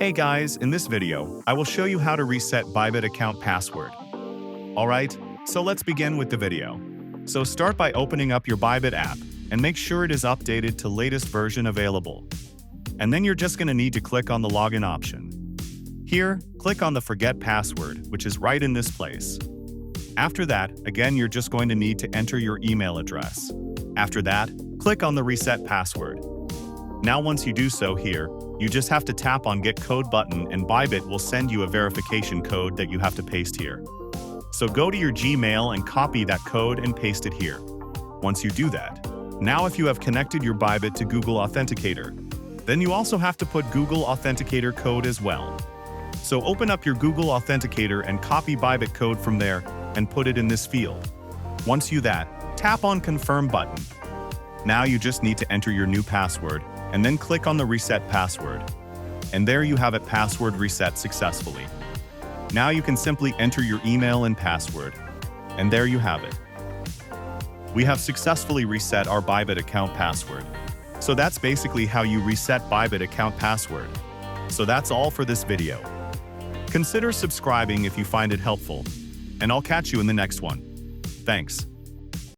Hey guys, in this video, I will show you how to reset Bybit account password. Alright, so let's begin with the video. So start by opening up your Bybit app and make sure it is updated to latest version available. And then you're just going to need to click on the login option. Here, click on the forget password, which is right in this place. After that, again, you're just going to need to enter your email address. After that, click on the reset password. Now once you do so here, you just have to tap on Get Code button and Bybit will send you a verification code that you have to paste here. So go to your Gmail and copy that code and paste it here. Once you do that, now if you have connected your Bybit to Google Authenticator, then you also have to put Google Authenticator code as well. So open up your Google Authenticator and copy Bybit code from there and put it in this field. Once you that, tap on Confirm button. Now you just need to enter your new password and then click on the Reset Password. And there you have it, password reset successfully. Now you can simply enter your email and password. And there you have it. We have successfully reset our Bybit account password. So that's basically how you reset Bybit account password. So that's all for this video. Consider subscribing if you find it helpful. And I'll catch you in the next one. Thanks.